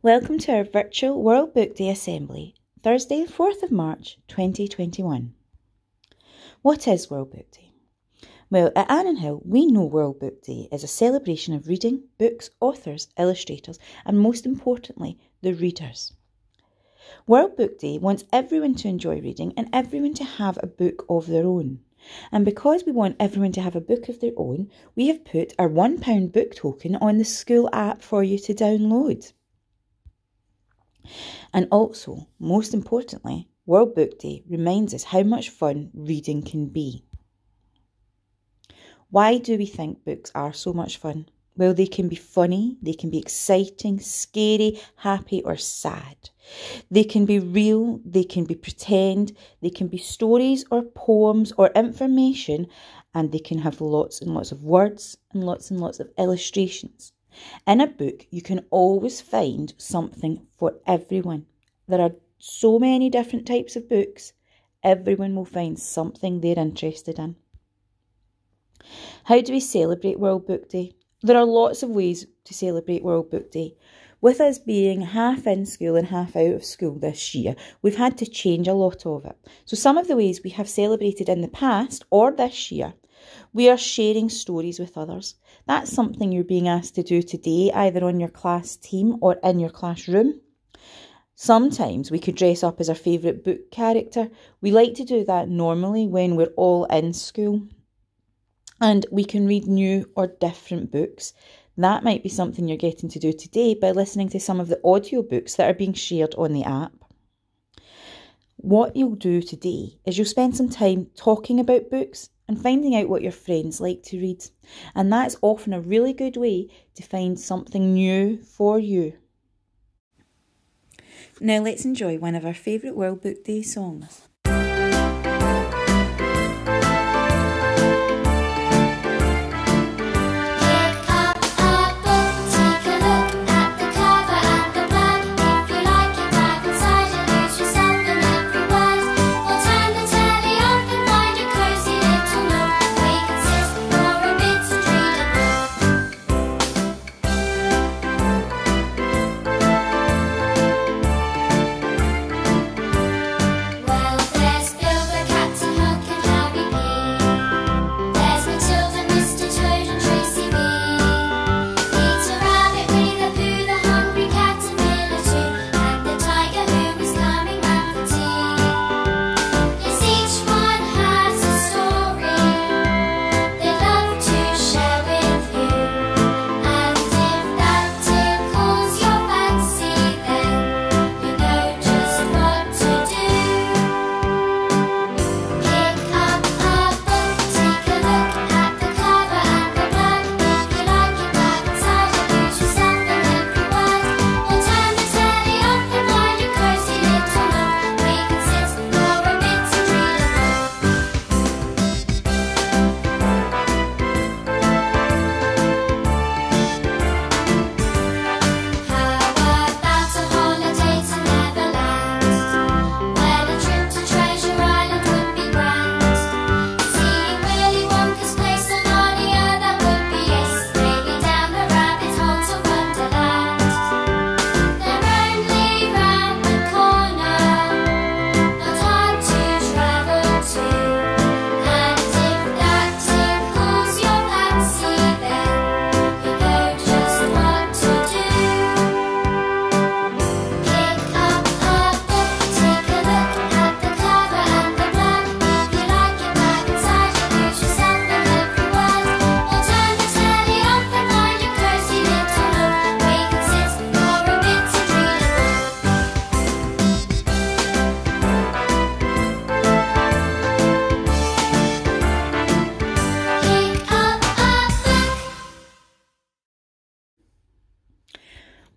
Welcome to our virtual World Book Day Assembly, Thursday, 4th of March 2021. What is World Book Day? Well, at Annenhill, we know World Book Day is a celebration of reading, books, authors, illustrators, and most importantly, the readers. World Book Day wants everyone to enjoy reading and everyone to have a book of their own. And because we want everyone to have a book of their own, we have put our £1 book token on the school app for you to download. And also, most importantly, World Book Day reminds us how much fun reading can be. Why do we think books are so much fun? Well, they can be funny, they can be exciting, scary, happy or sad. They can be real, they can be pretend, they can be stories or poems or information, and they can have lots and lots of words and lots of illustrations. In a book, you can always find something for everyone. There are so many different types of books. Everyone will find something they're interested in. How do we celebrate World Book Day? There are lots of ways to celebrate World Book Day. With us being half in school and half out of school this year, we've had to change a lot of it. So some of the ways we have celebrated in the past or this year, we are sharing stories with others. That's something you're being asked to do today, either on your class team or in your classroom. Sometimes we could dress up as our favourite book character. We like to do that normally when we're all in school. And we can read new or different books. That might be something you're getting to do today by listening to some of the audiobooks that are being shared on the app. What you'll do today is you'll spend some time talking about books and finding out what your friends like to read. And that's often a really good way to find something new for you. Now let's enjoy one of our favourite World Book Day songs.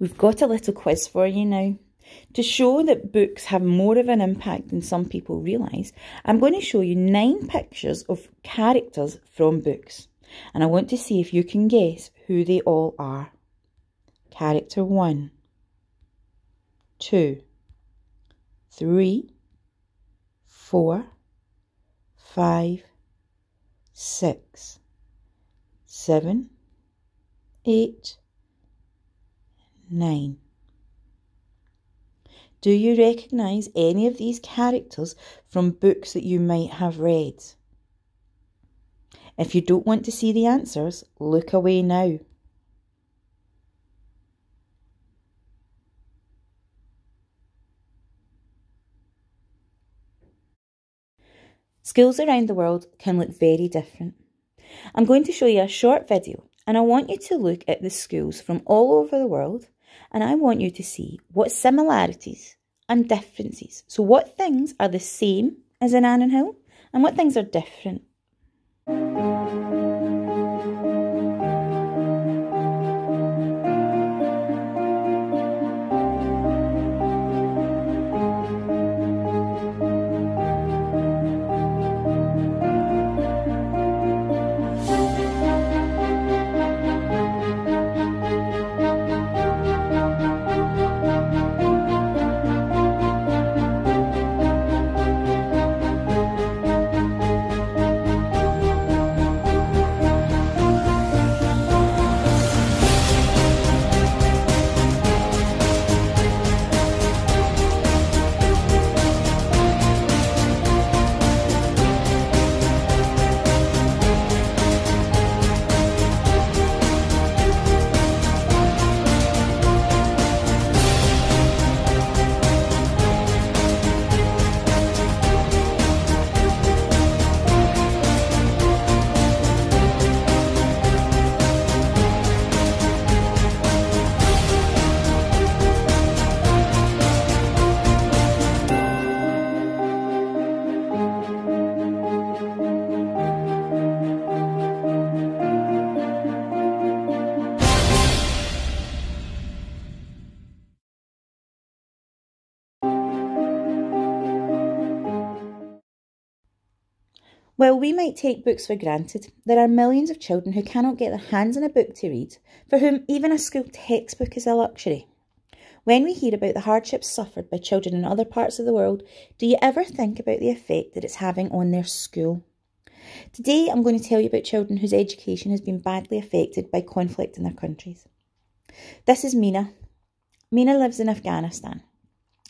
We've got a little quiz for you now. To show that books have more of an impact than some people realise, I'm going to show you 9 pictures of characters from books. And I want to see if you can guess who they all are. Character 1, 2, 3, 4, 5, 6, 7, 8, 9. Do you recognise any of these characters from books that you might have read? If you don't want to see the answers, look away now. Schools around the world can look very different. I'm going to show you a short video, and I want you to look at the schools from all over the world, and I want you to see what similarities and differences. So what things are the same as in Annan Hill and what things are different. While we might take books for granted, there are millions of children who cannot get their hands on a book to read, for whom even a school textbook is a luxury. When we hear about the hardships suffered by children in other parts of the world, do you ever think about the effect that it's having on their school? Today I'm going to tell you about children whose education has been badly affected by conflict in their countries. This is Mina. Mina lives in Afghanistan.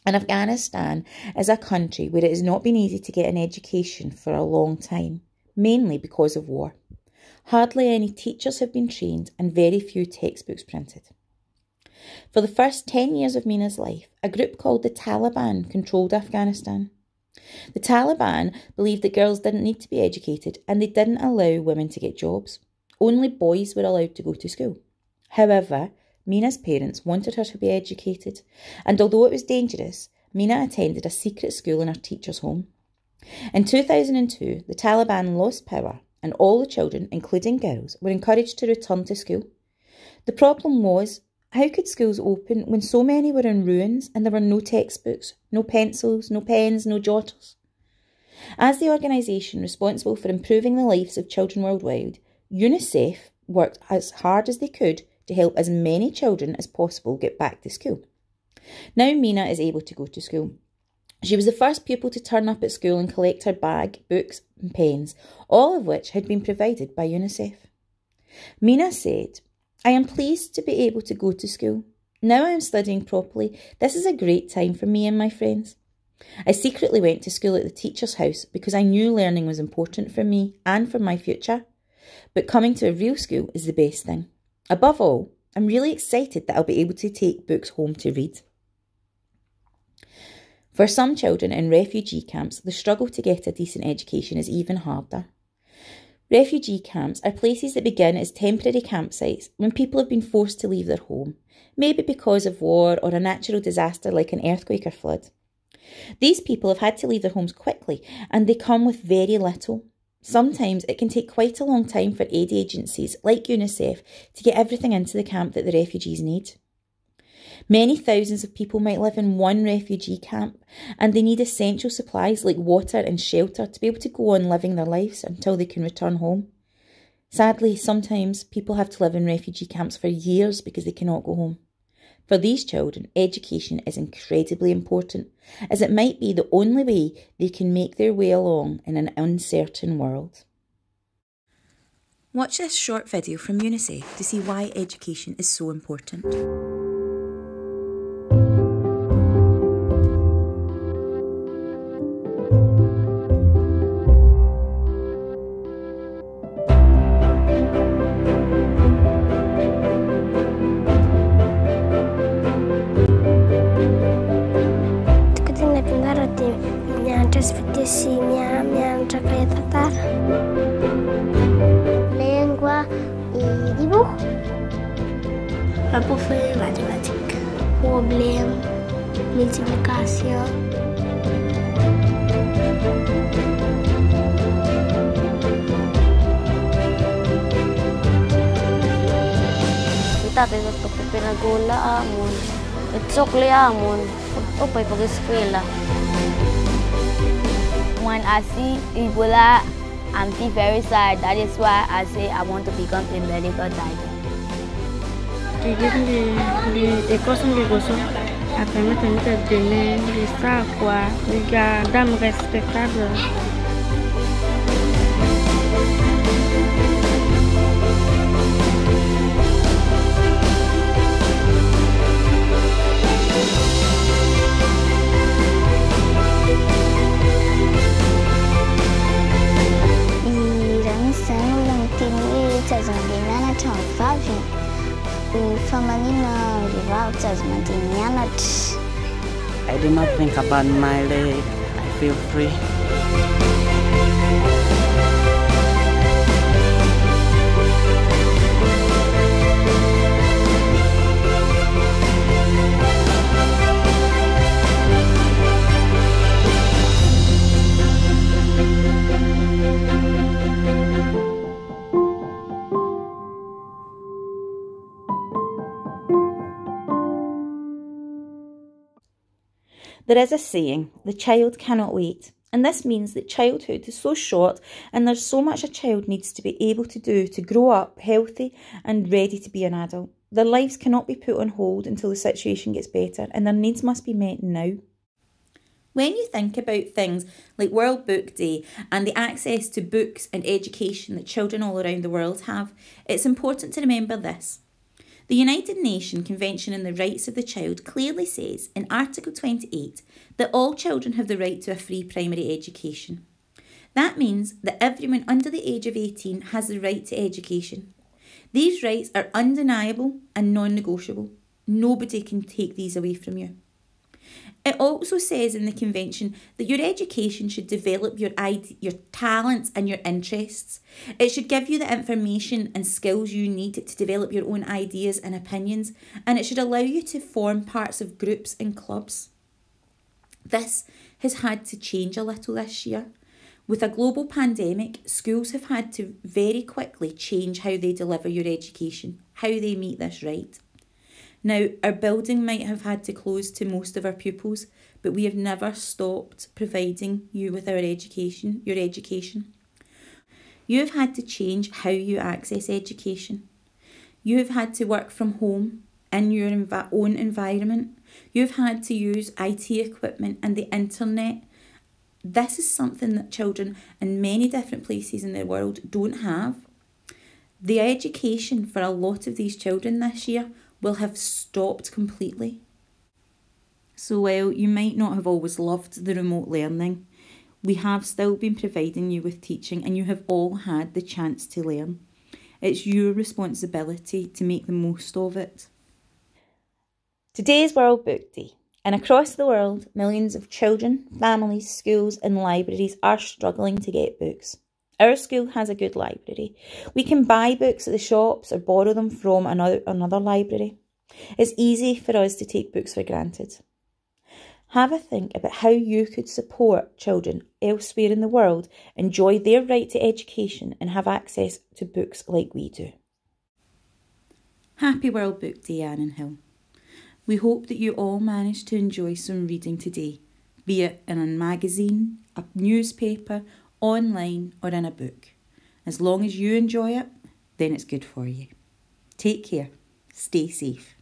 And Afghanistan is a country where it has not been easy to get an education for a long time, mainly because of war. Hardly any teachers have been trained and very few textbooks printed. For the first 10 years of Mina's life, a group called the Taliban controlled Afghanistan. The Taliban believed that girls didn't need to be educated and they didn't allow women to get jobs. Only boys were allowed to go to school. However, Mina's parents wanted her to be educated, and although it was dangerous, Mina attended a secret school in her teacher's home. In 2002, the Taliban lost power and all the children, including girls, were encouraged to return to school. The problem was, how could schools open when so many were in ruins and there were no textbooks, no pencils, no pens, no jotters? As the organisation responsible for improving the lives of children worldwide, UNICEF worked as hard as they could to help as many children as possible get back to school. Now Mina is able to go to school. She was the first pupil to turn up at school and collect her bag, books and pens, all of which had been provided by UNICEF. Mina said, "I am pleased to be able to go to school. Now I am studying properly. This is a great time for me and my friends. I secretly went to school at the teacher's house because I knew learning was important for me and for my future. But coming to a real school is the best thing. Above all, I'm really excited that I'll be able to take books home to read." For some children in refugee camps, the struggle to get a decent education is even harder. Refugee camps are places that begin as temporary campsites when people have been forced to leave their home, maybe because of war or a natural disaster like an earthquake or flood. These people have had to leave their homes quickly and they come with very little. Sometimes it can take quite a long time for aid agencies like UNICEF to get everything into the camp that the refugees need. Many thousands of people might live in one refugee camp and they need essential supplies like water and shelter to be able to go on living their lives until they can return home. Sadly, sometimes people have to live in refugee camps for years because they cannot go home. For these children, education is incredibly important, as it might be the only way they can make their way along in an uncertain world. Watch this short video from UNICEF to see why education is so important. Esse minha jaqueta tá. Língua e dibujo. Para fazer matemática. Problema, multiplicação. Kita tutok pinagula amon. Itsukli amon. Upay pag-eskwela. When I see Ebola, I feel very sad. That is why I say I want to become a medical doctor. Les écoles sont des garçons à permettre de donner les savoirs, les dames respectables. I do not think about my leg. I feel free. There is a saying, the child cannot wait, and this means that childhood is so short and there's so much a child needs to be able to do to grow up healthy and ready to be an adult. Their lives cannot be put on hold until the situation gets better, and their needs must be met now. When you think about things like World Book Day and the access to books and education that children all around the world have, it's important to remember this. The United Nations Convention on the Rights of the Child clearly says in Article 28 that all children have the right to a free primary education. That means that everyone under the age of 18 has the right to education. These rights are undeniable and non-negotiable. Nobody can take these away from you. It also says in the Convention that your education should develop your talents and your interests. It should give you the information and skills you need to develop your own ideas and opinions, and it should allow you to form parts of groups and clubs. This has had to change a little this year. With a global pandemic, schools have had to very quickly change how they deliver your education, how they meet this right. Now, our building might have had to close to most of our pupils, but we have never stopped providing you with your education. You have had to change how you access education. You have had to work from home in your own environment. You've had to use IT equipment and the internet. This is something that children in many different places in the world don't have. The education for a lot of these children this year will have stopped completely. So while you might not have always loved the remote learning, we have still been providing you with teaching, and you have all had the chance to learn. It's your responsibility to make the most of it. Today is World Book Day, and across the world, millions of children, families, schools and libraries are struggling to get books. Our school has a good library. We can buy books at the shops or borrow them from another library. It's easy for us to take books for granted. Have a think about how you could support children elsewhere in the world enjoy their right to education and have access to books like we do. Happy World Book Day, Annan Hill. We hope that you all managed to enjoy some reading today, be it in a magazine, a newspaper, online or in a book. As long as you enjoy it, then it's good for you. Take care. Stay safe.